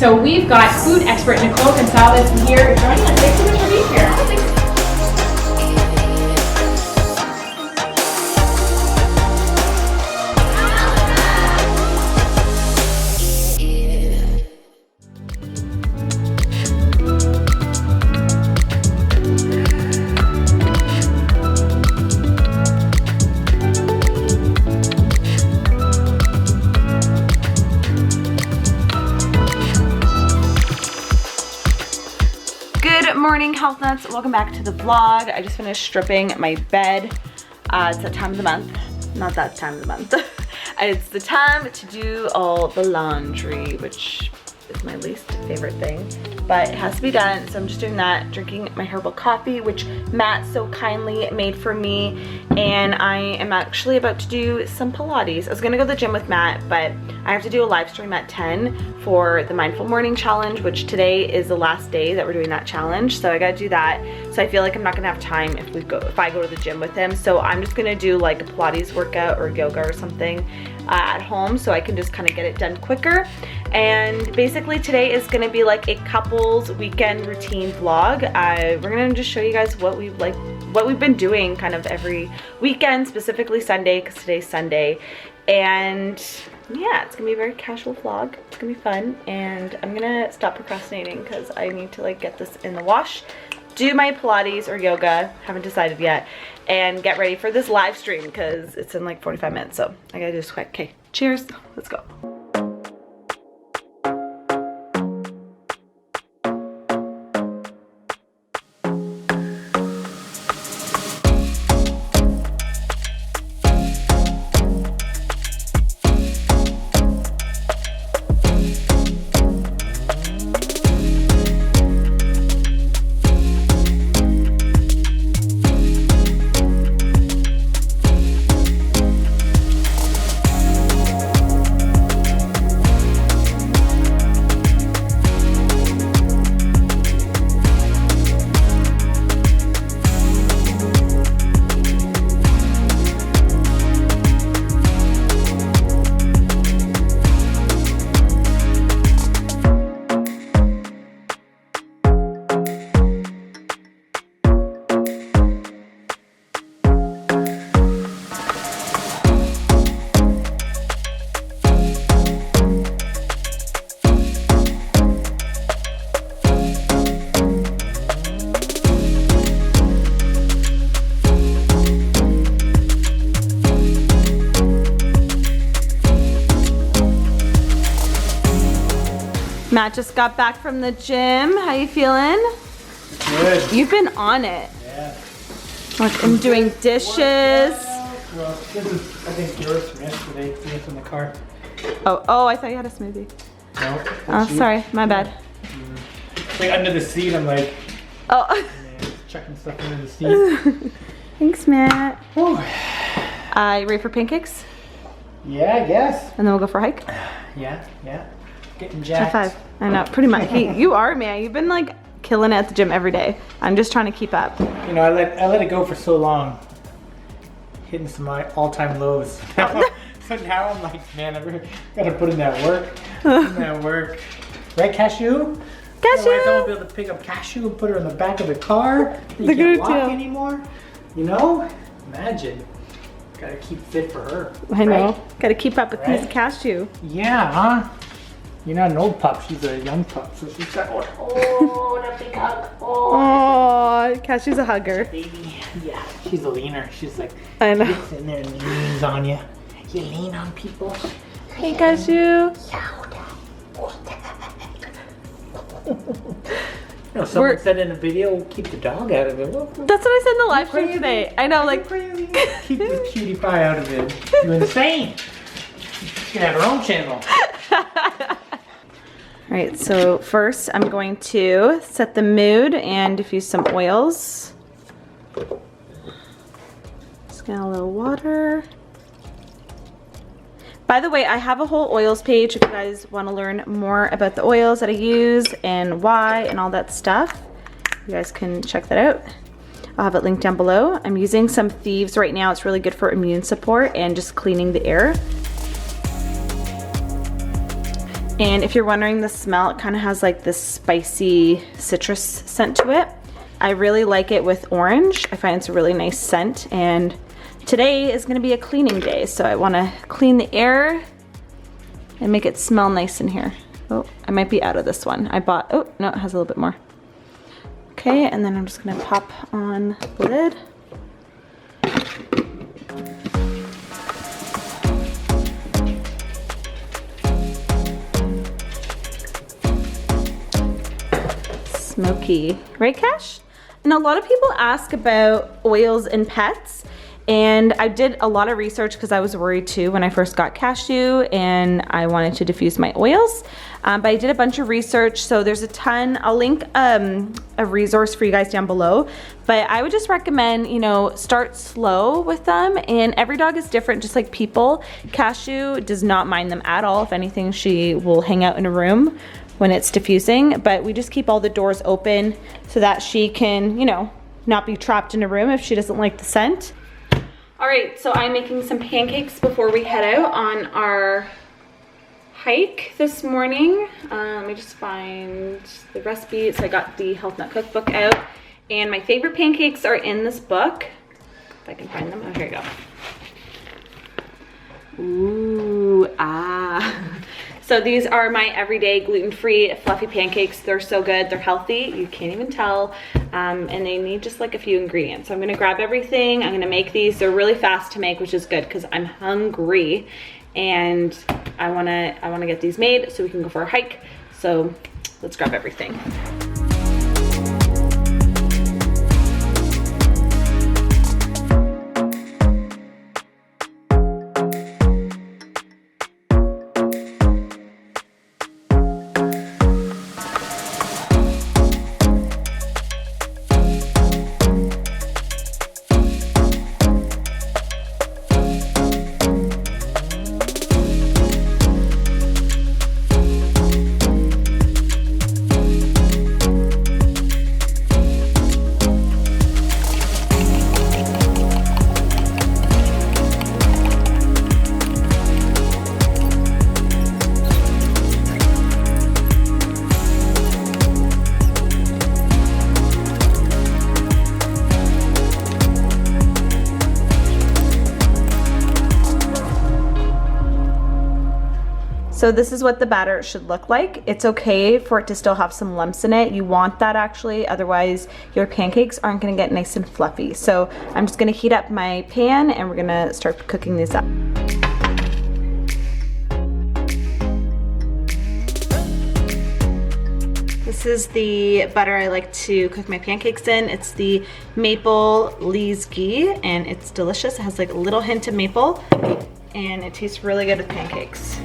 So we've got food expert Nikole here joining us. Thanks so much for being here. Good morning, Health Nuts. Welcome back to the vlog. I just finished stripping my bed. It's that time of the month. Not that time of the month. It's the time to do all the laundry, which is my least favorite thing, but it has to be done. So I'm just doing that, drinking my herbal coffee, which Matt so kindly made for me. And I am actually about to do some Pilates. I was gonna go to the gym with Matt, but I have to do a live stream at 10 for the Mindful Morning Challenge, which today is the last day that we're doing that challenge. So I gotta do that. So I feel like I'm not gonna have time if I go to the gym with him. So I'm just gonna do like a Pilates workout or yoga or something at home, so I can just kind of get it done quicker. And basically today is gonna be like a couples weekend routine vlog. We're gonna just show you guys what we've been doing kind of every weekend, specifically Sunday, because today's Sunday. And yeah, it's gonna be a very casual vlog. It's gonna be fun, and I'm gonna stop procrastinating because I need to like get this in the wash, do my Pilates or yoga, haven't decided yet, and get ready for this live stream because it's in like 45 minutes, so I gotta do this quick. Okay, cheers, let's go. Matt just got back from the gym. How you feeling? Good. You've been on it. Yeah. Like, I'm doing dishes. Well, this is, I think, yours from yesterday. It's in the car. Oh, I thought you had a smoothie. No. Oh, sorry, my bad. It's like under the seat, I'm like, oh. Man, checking stuff under the seat. Thanks, Matt. Whew. You ready for pancakes? Yeah, I guess. And then we'll go for a hike? Yeah. Getting High jacked. five. I know, pretty much. You are, man. You've been like killing it at the gym every day. I'm just trying to keep up. You know, I let it go for so long, hitting some all-time lows. So now I'm like, man, I really gotta put in that work. Right, Cashew? Cashew! Otherwise, I won't be able to pick up Cashew and put her in the back of the car. You can't walk anymore. You know? Imagine. Gotta keep fit for her. I know. Right? Gotta keep up with Miss Cashew. Yeah, huh? You're not an old pup, she's a young pup. So she's got, that big hug. Oh, Cashew's a hugger. Baby. Yeah, she's a leaner. She's like, I know. gets in there and leans on you. You lean on people. Hey, Cashew. You know, someone said in a video, keep the dog out of it. That's what I said in the live stream today. I know, like, crazy. Keep this cutie pie out of it. You're insane. She can have her own channel. All right, so first I'm going to set the mood and diffuse some oils. Just get a little water. By the way, I have a whole oils page if you guys want to learn more about the oils that I use and why and all that stuff. You guys can check that out. I'll have it linked down below. I'm using some Thieves right now. It's really good for immune support and just cleaning the air. And if you're wondering the smell, it kind of has like this spicy citrus scent to it. I really like it with orange. I find it's a really nice scent, and today is gonna be a cleaning day, so I wanna clean the air and make it smell nice in here. Oh, I might be out of this one. I bought, oh, no, it has a little bit more. Okay, and then I'm just gonna pop on the lid. Smoky, right, Cash? And a lot of people ask about oils in pets, and I did a lot of research because I was worried too when I first got Cashew and I wanted to diffuse my oils. But I did a bunch of research, so there's a ton. I'll link a resource for you guys down below. But I would just recommend, you know, start slow with them, and every dog is different, just like people. Cashew does not mind them at all. If anything, she will hang out in a room when it's diffusing, but we just keep all the doors open so that she can, you know, not be trapped in a room if she doesn't like the scent. All right, so I'm making some pancakes before we head out on our hike this morning. Let me just find the recipe. So I got the HealthNut cookbook out, and my favorite pancakes are in this book. If I can find them, oh, here you go. Ooh, ah. So these are my everyday gluten-free fluffy pancakes. They're so good, they're healthy, you can't even tell, and they need just like a few ingredients. So I'm gonna grab everything, I'm gonna make these. They're really fast to make, which is good because I'm hungry and I wanna get these made so we can go for a hike. So let's grab everything. So this is what the batter should look like. It's okay for it to still have some lumps in it. You want that actually, otherwise your pancakes aren't gonna get nice and fluffy. So I'm just gonna heat up my pan and we're gonna start cooking these up. This is the butter I like to cook my pancakes in. It's the maple Lee's ghee, and it's delicious. It has like a little hint of maple, and it tastes really good with pancakes.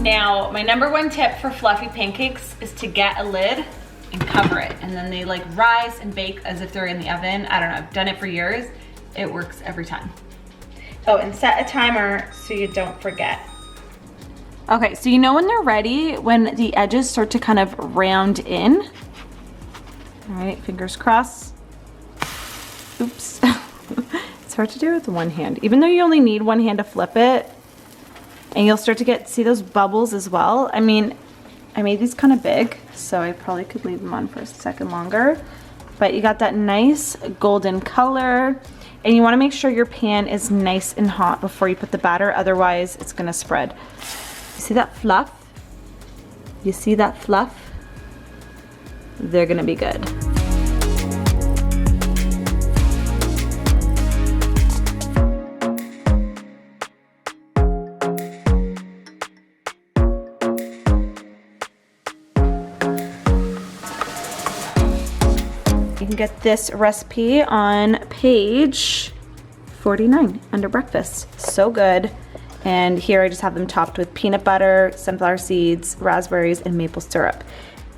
Now, my #1 tip for fluffy pancakes is to get a lid and cover it, and then they like rise and bake as if they're in the oven. I don't know, I've done it for years. It works every time. Oh, and set a timer so you don't forget. Okay, so you know when they're ready, when the edges start to kind of round in. All right, fingers crossed. Oops. It's hard to do with one hand, even though you only need one hand to flip it. And you'll start to see those bubbles as well. I mean, I made these kind of big, so I probably could leave them on for a second longer. But you got that nice golden color. And you wanna make sure your pan is nice and hot before you put the batter, otherwise it's gonna spread. You see that fluff? You see that fluff? They're gonna be good. You can get this recipe on page 49 under breakfast. So good. And here I just have them topped with peanut butter, sunflower seeds, raspberries, and maple syrup.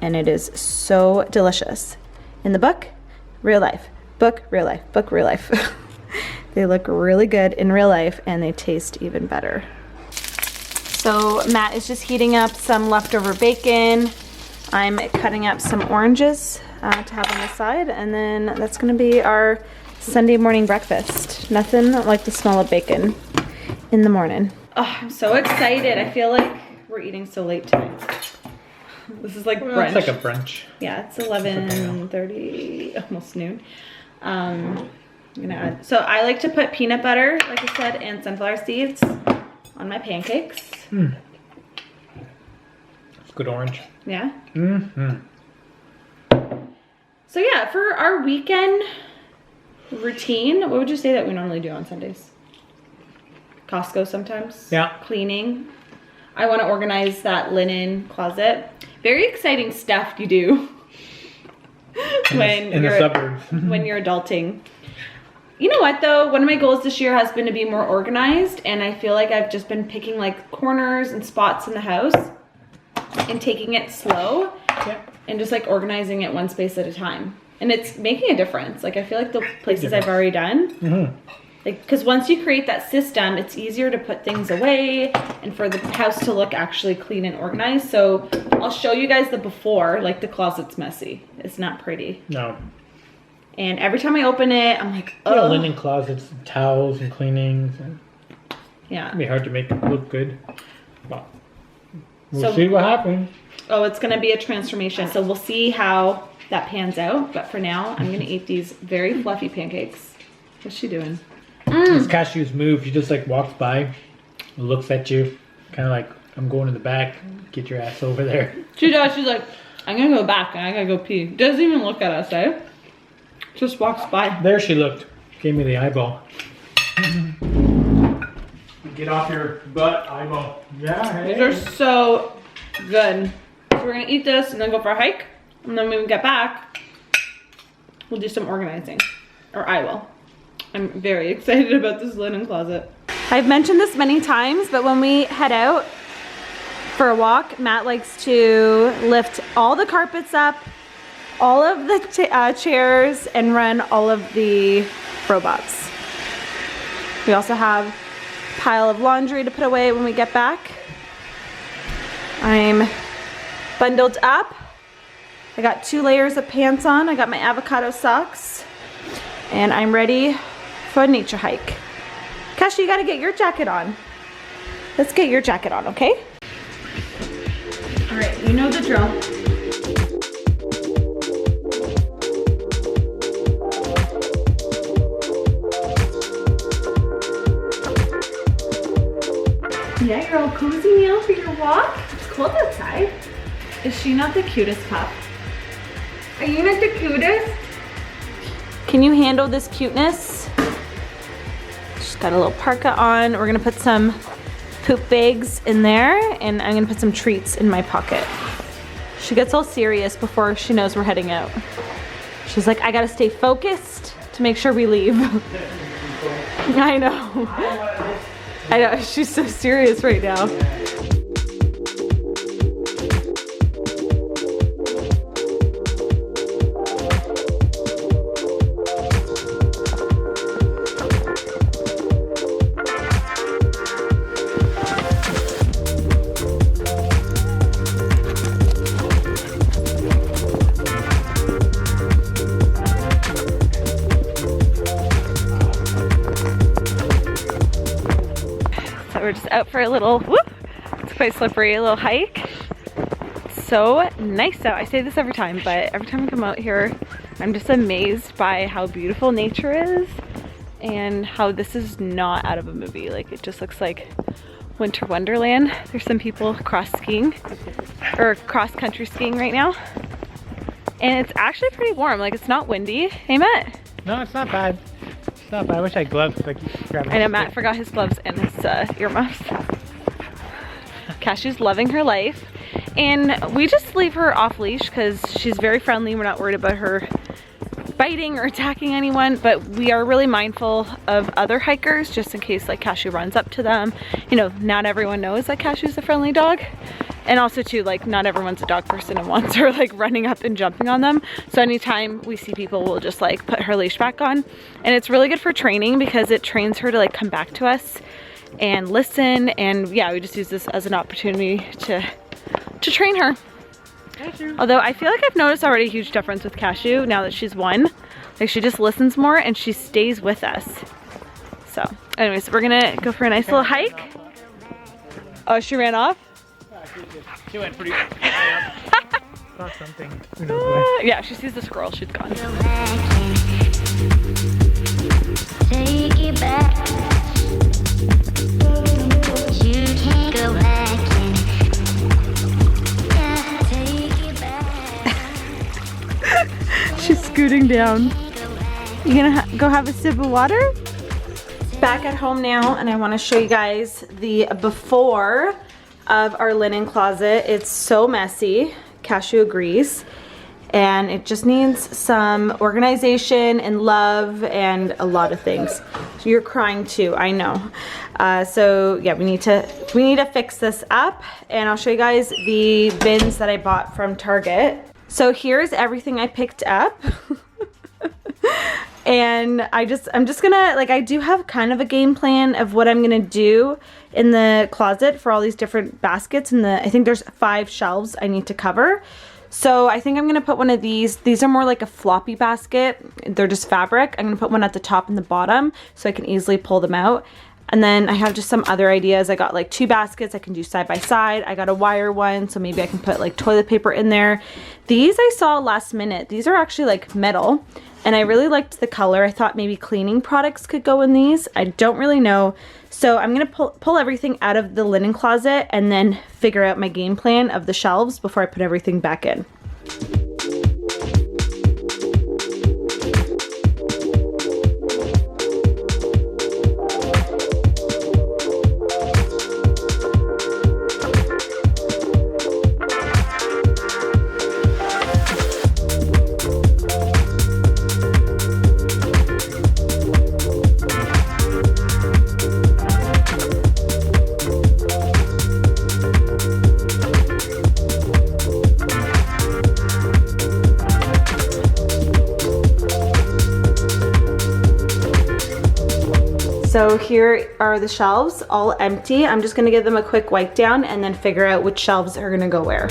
And it is so delicious. In the book, real life. Book, real life. Book, real life. They look really good in real life and they taste even better. So Matt is just heating up some leftover bacon. I'm cutting up some oranges to have on the side, and then that's gonna be our Sunday morning breakfast. Nothing like the smell of bacon in the morning. Oh, I'm so excited. I feel like we're eating so late tonight. This is like brunch. It's like a brunch. Yeah, it's 11:30, almost noon. I'm gonna add, so I like to put peanut butter, like I said, and sunflower seeds on my pancakes. It's good orange. Yeah. So yeah, for our weekend routine, what would you say that we normally do on Sundays? Costco sometimes. Yeah. Cleaning. I want to organize that linen closet. Very exciting stuff you do in the suburbs. When you're adulting. You know what though? One of my goals this year has been to be more organized, and I feel like I've just been picking like corners and spots in the house and taking it slow and just like organizing it one space at a time. And it's making a difference. Like I feel like the places I've already done, like, because once you create that system, it's easier to put things away and for the house to look actually clean and organized. So I'll show you guys the before. Like the closet's messy. It's not pretty. No. And every time I open it, I'm like, oh. Yeah, linen closets, and towels and cleanings. And yeah. It'd be hard to make it look good. But we'll see what happens. Oh, it's going to be a transformation. So we'll see how that pans out. But for now, I'm going to eat these very fluffy pancakes. What's she doing? As Cashew's move, she just like walks by, looks at you, kind of like, I'm going in the back, get your ass over there. She does. She's like, I'm going to go back and I got to go pee. Doesn't even look at us, eh? Just walks by. There she looked. Gave me the eyeball. Get off your butt, eyeball. Yeah, hey. These are so good. So we're going to eat this and then go for a hike. And then when we get back, we'll do some organizing. Or I will. I'm very excited about this linen closet. I've mentioned this many times, but when we head out for a walk, Matt likes to lift all the carpets up, all of the chairs, and run all of the robots. We also have a pile of laundry to put away when we get back. I'm bundled up. I got 2 layers of pants on. I got my avocado socks, and I'm ready for a nature hike. Cashew, you gotta get your jacket on. Let's get your jacket on, okay? All right, you know the drill. Yeah, you're all cozy now for your walk. It's cold outside. Is she not the cutest pup? Are you not the cutest? Can you handle this cuteness? She's got a little parka on. We're gonna put some poop bags in there, and I'm gonna put some treats in my pocket. She gets all serious before she knows we're heading out. She's like, I gotta stay focused to make sure we leave. I know. I know, she's so serious right now. We're just out for a little, whoop, it's quite slippery, a little hike. So nice out. I say this every time, but every time I come out here, I'm just amazed by how beautiful nature is and how this is not out of a movie. Like it just looks like winter wonderland. There's some people cross skiing or cross country skiing right now. And it's actually pretty warm. Like it's not windy. Hey Matt? No, it's not bad. It's not bad. I wish I had gloves so I could grab I know Matt forgot his gloves and his earmuffs. Cashew's loving her life. And we just leave her off leash because she's very friendly. We're not worried about her biting or attacking anyone, but we are really mindful of other hikers just in case like Cashew runs up to them. You know, not everyone knows that Cashew's a friendly dog. And also too, like not everyone's a dog person and wants her like running up and jumping on them. So anytime we see people, we'll just like put her leash back on. And it's really good for training because it trains her to like come back to us and listen. And yeah, we just use this as an opportunity to train her. Cashew. Although I feel like I've noticed already a huge difference with Cashew now that she's 1. Like she just listens more and she stays with us. So anyways, we're gonna go for a nice little hike. Oh, she ran off? She went pretty high up. Saw something. Who knows where. Yeah, she sees the squirrel, she's gone. Take it back. You can't go back. Yeah, take it back. She's scooting down. You gonna go have a sip of water? Back at home now, and I want to show you guys the before of our linen closet. It's so messy. Cashew agrees. And it just needs some organization and love and a lot of things. You're crying too, I know. So yeah, we need to fix this up, and I'll show you guys the bins that I bought from Target. So here's everything I picked up. And I'm just gonna, like, I do have kind of a game plan of what I'm gonna do in the closet for all these different baskets, and I think there's 5 shelves I need to cover. So I think I'm gonna put one of these are more like a floppy basket. They're just fabric. I'm gonna put one at the top and the bottom so I can easily pull them out. And then I have just some other ideas. I got like 2 baskets I can do side by side. I got a wire one, so maybe I can put like toilet paper in there. These I saw last minute. These are actually like metal, and I really liked the color. I thought maybe cleaning products could go in these. I don't really know. So I'm gonna pull everything out of the linen closet and then figure out my game plan of the shelves before I put everything back in. So here are the shelves, all empty. I'm just gonna give them a quick wipe down and then figure out which shelves are gonna go where.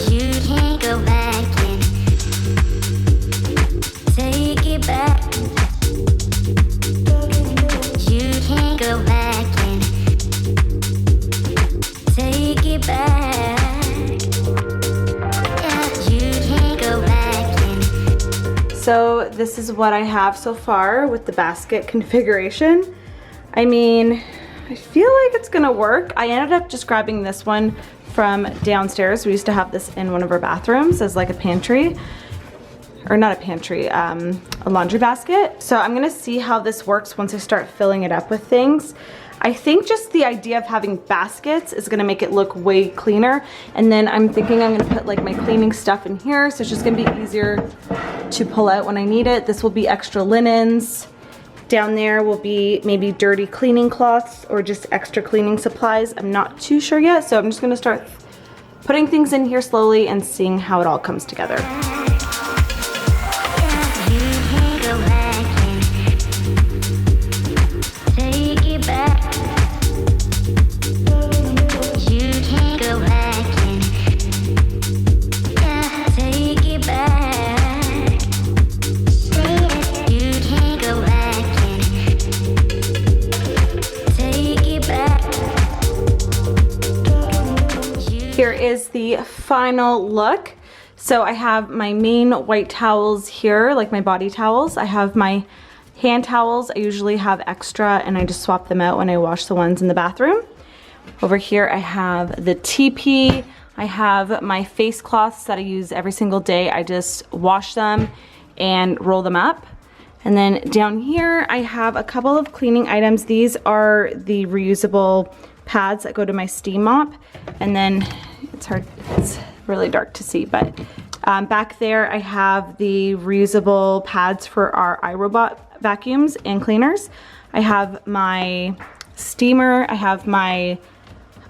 You can't go back in. Take it back. You can't go back in. Take it back. Yeah, you can't go back in. So this is what I have so far with the basket configuration. I mean, I feel like it's gonna work. I ended up just grabbing this one from downstairs. We used to have this in one of our bathrooms as like a pantry, or not a pantry, a laundry basket. So I'm gonna see how this works once I start filling it up with things. I think just the idea of having baskets is gonna make it look way cleaner. And then I'm thinking I'm gonna put like my cleaning stuff in here, so it's just gonna be easier to pull out when I need it. This will be extra linens. Down there will be maybe dirty cleaning cloths or just extra cleaning supplies. I'm not too sure yet, so I'm just gonna start putting things in here slowly and seeing how it all comes together. Here is the final look. So I have my main white towels here, like my body towels. I have my hand towels. I usually have extra and I just swap them out when I wash the ones in the bathroom. Over here I have the TP. I have my face cloths that I use every single day. I just wash them and roll them up. And then down here I have a couple of cleaning items. These are the reusable pads that go to my steam mop. And then it's really dark to see, but back there I have the reusable pads for our iRobot vacuums and cleaners. I have my steamer, I have my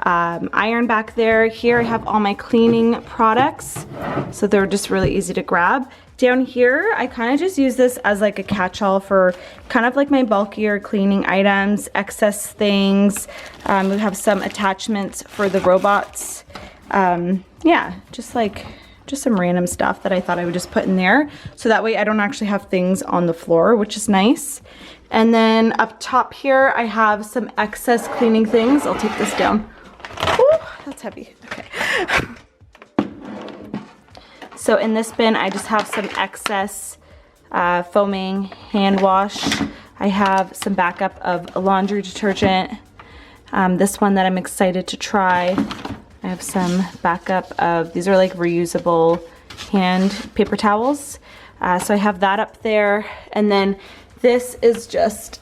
iron back there. Here I have all my cleaning products, so they're just really easy to grab. Down here, I kind of just use this as like a catch-all for kind of like my bulkier cleaning items, excess things. We have some attachments for the robots. Yeah, just some random stuff that I thought I would just put in there. So that way I don't actually have things on the floor, which is nice. And then up top here, I have some excess cleaning things. I'll take this down. Ooh, that's heavy. Okay. So in this bin, I just have some excess foaming hand wash. I have some backup of laundry detergent. This one that I'm excited to try. I have some backup of, these are like reusable hand paper towels. So I have that up there. And then this is just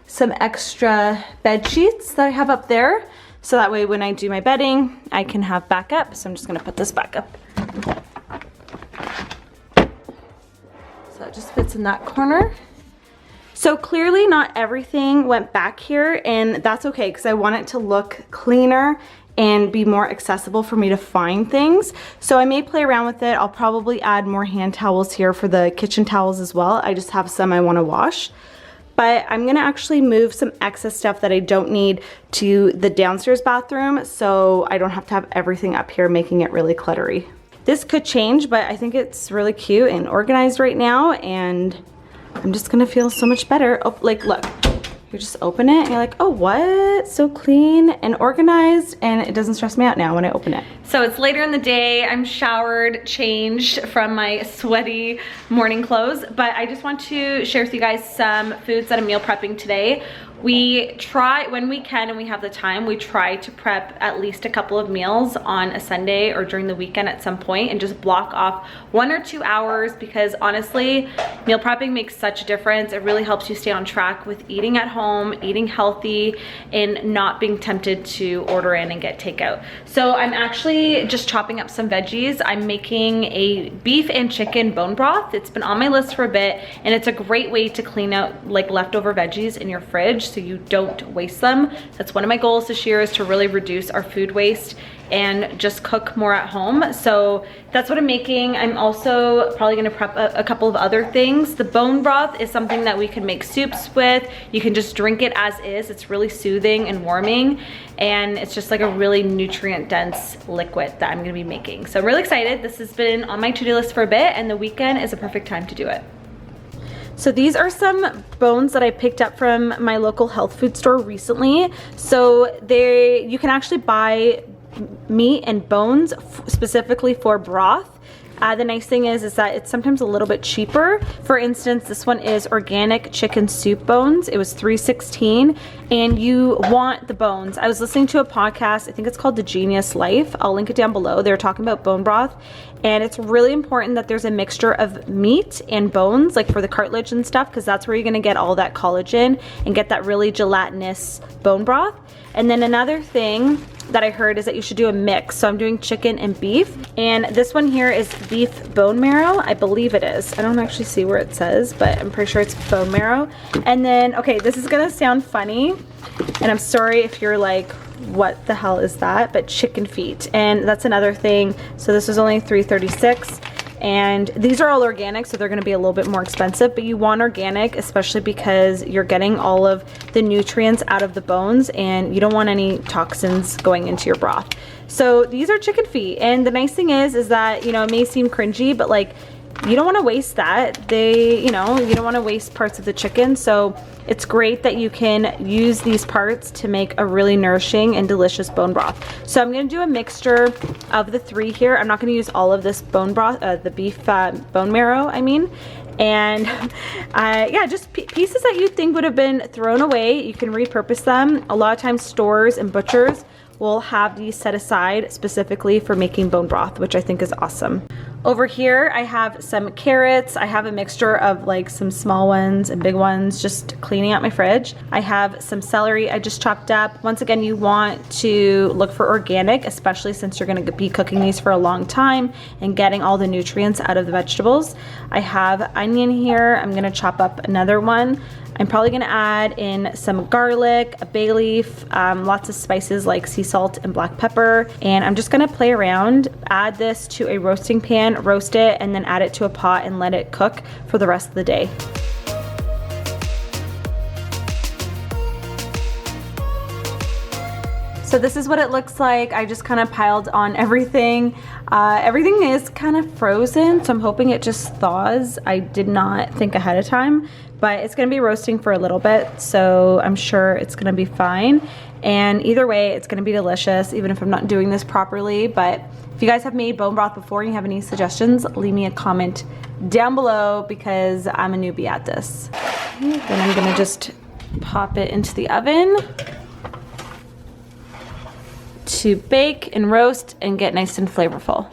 some extra bed sheets that I have up there. So that way when I do my bedding, I can have backup. So I'm just gonna put this back up. So it just fits in that corner. So clearly not everything went back here, and that's okay because I want it to look cleaner and be more accessible for me to find things. So I may play around with it. I'll probably add more hand towels here for the kitchen towels as well. I just have some I want to wash. But I'm gonna actually move some excess stuff that I don't need to the downstairs bathroom so I don't have to have everything up here making it really cluttery. This could change, but I think it's really cute and organized right now, and I'm just gonna feel so much better. Oh, like look, you just open it and you're like, oh what? So clean and organized, and it doesn't stress me out now when I open it. So it's later in the day, I'm showered, changed from my sweaty morning clothes, but I just want to share with you guys some foods that I'm meal prepping today. We try, when we can and we have the time, we try to prep at least a couple of meals on a Sunday or during the weekend at some point and just block off 1 or 2 hours, because honestly, meal prepping makes such a difference. It really helps you stay on track with eating at home, eating healthy, and not being tempted to order in and get takeout. So I'm actually just chopping up some veggies. I'm making a beef and chicken bone broth. It's been on my list for a bit, and it's a great way to clean out like leftover veggies in your fridge so you don't waste them. That's one of my goals this year, is to really reduce our food waste and just cook more at home. So that's what I'm making. I'm also probably gonna prep a couple of other things. The bone broth is something that we can make soups with. You can just drink it as is. It's really soothing and warming, and it's just like a really nutrient dense liquid that I'm gonna be making. So I'm really excited. This has been on my to-do list for a bit, and the weekend is a perfect time to do it. So these are some bones that I picked up from my local health food store recently. So you can actually buy meat and bones specifically for broth. The nice thing is that it's sometimes a little bit cheaper. For instance, this one is organic chicken soup bones. It was $3.16, and you want the bones. I was listening to a podcast, I think it's called The Genius Life. I'll link it down below. They were talking about bone broth, and it's really important that there's a mixture of meat and bones, like for the cartilage and stuff, because that's where you're gonna get all that collagen and get that really gelatinous bone broth. And then another thing that I heard is that you should do a mix. So I'm doing chicken and beef, and this one here is beef bone marrow. I believe it is. I don't actually see where it says, but I'm pretty sure it's bone marrow. And then, okay, this is gonna sound funny, and I'm sorry if you're like, what the hell is that? But chicken feet, and that's another thing. So this is only $3.36. And these are all organic, so they're gonna be a little bit more expensive, but you want organic, especially because you're getting all of the nutrients out of the bones and you don't want any toxins going into your broth. So these are chicken feet, and the nice thing is that, you know, it may seem cringy, but like, you don't want to waste that. You don't want to waste parts of the chicken, so it's great that you can use these parts to make a really nourishing and delicious bone broth. So I'm going to do a mixture of the three here. I'm not going to use all of this bone broth, the beef bone marrow, I mean. And yeah, just pieces that you think would have been thrown away. You can repurpose them. A lot of times stores and butchers will have these set aside specifically for making bone broth, which I think is awesome. Over here, I have some carrots. I have a mixture of like some small ones and big ones, just cleaning out my fridge. I have some celery I just chopped up. Once again, you want to look for organic, especially since you're gonna be cooking these for a long time and getting all the nutrients out of the vegetables. I have onion here. I'm gonna chop up another one. I'm probably gonna add in some garlic, a bay leaf, lots of spices like sea salt and black pepper. And I'm just gonna play around, add this to a roasting pan, roast it, and then add it to a pot and let it cook for the rest of the day. So this is what it looks like. I just kind of piled on everything. Everything is kind of frozen, so I'm hoping it just thaws. I did not think ahead of time, but it's gonna be roasting for a little bit, so I'm sure it's gonna be fine. And either way, it's gonna be delicious, even if I'm not doing this properly. But if you guys have made bone broth before and you have any suggestions, leave me a comment down below because I'm a newbie at this. Then I'm gonna just pop it into the oven to bake and roast and get nice and flavorful.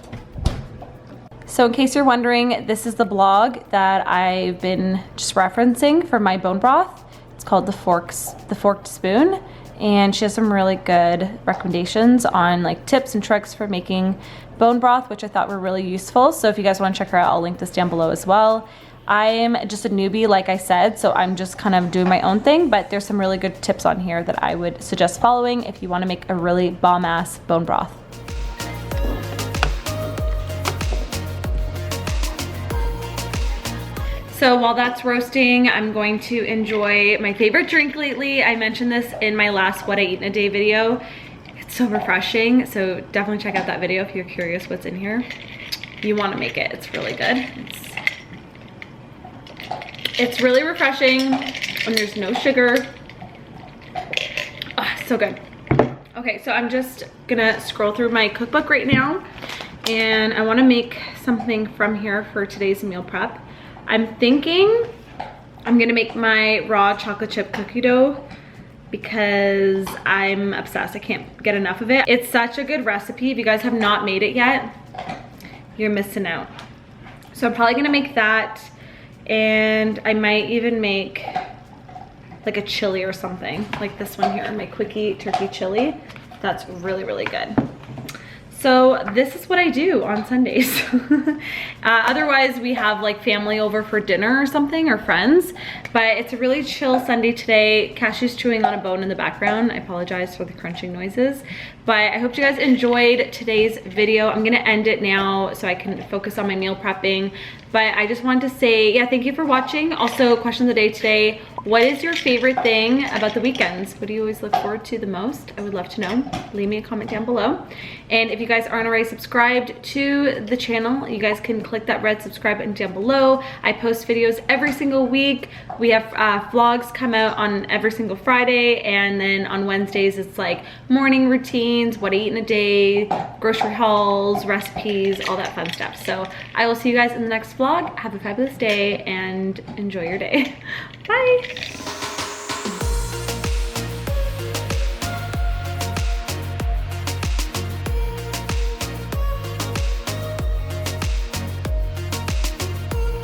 So in case you're wondering, this is the blog that I've been just referencing for my bone broth. It's called The Forked Spoon, and she has some really good recommendations on like tips and tricks for making bone broth, which I thought were really useful. So if you guys want to check her out, I'll link this down below as well. I'm just a newbie, like I said, so I'm just kind of doing my own thing, but there's some really good tips on here that I would suggest following if you want to make a really bomb-ass bone broth. So while that's roasting, I'm going to enjoy my favorite drink lately. I mentioned this in my last What I Eat in a Day video. It's so refreshing, so definitely check out that video if you're curious what's in here. You want to make it, it's really good. It's really refreshing and there's no sugar. Oh, so good. Okay, so I'm just gonna scroll through my cookbook right now and I wanna make something from here for today's meal prep. I'm thinking I'm gonna make my raw chocolate chip cookie dough because I'm obsessed. I can't get enough of it. It's such a good recipe. If you guys have not made it yet, you're missing out. So I'm probably gonna make that. And I might even make like a chili or something, like this one here, my quickie turkey chili. That's really, really good. So this is what I do on Sundays. Otherwise we have like family over for dinner or something, or friends, but it's a really chill Sunday today. Cashew's chewing on a bone in the background. I apologize for the crunching noises, but I hope you guys enjoyed today's video. I'm gonna end it now so I can focus on my meal prepping. But I just wanted to say, yeah, thank you for watching. Also, question of the day today, what is your favorite thing about the weekends? What do you always look forward to the most? I would love to know. Leave me a comment down below. And if you guys aren't already subscribed to the channel, you guys can click that red subscribe button down below. I post videos every single week. We have vlogs come out on every single Friday, and then on Wednesdays it's like morning routines, what I eat in a day, grocery hauls, recipes, all that fun stuff. So I will see you guys in the next vlog. Have a fabulous day and enjoy your day. Bye.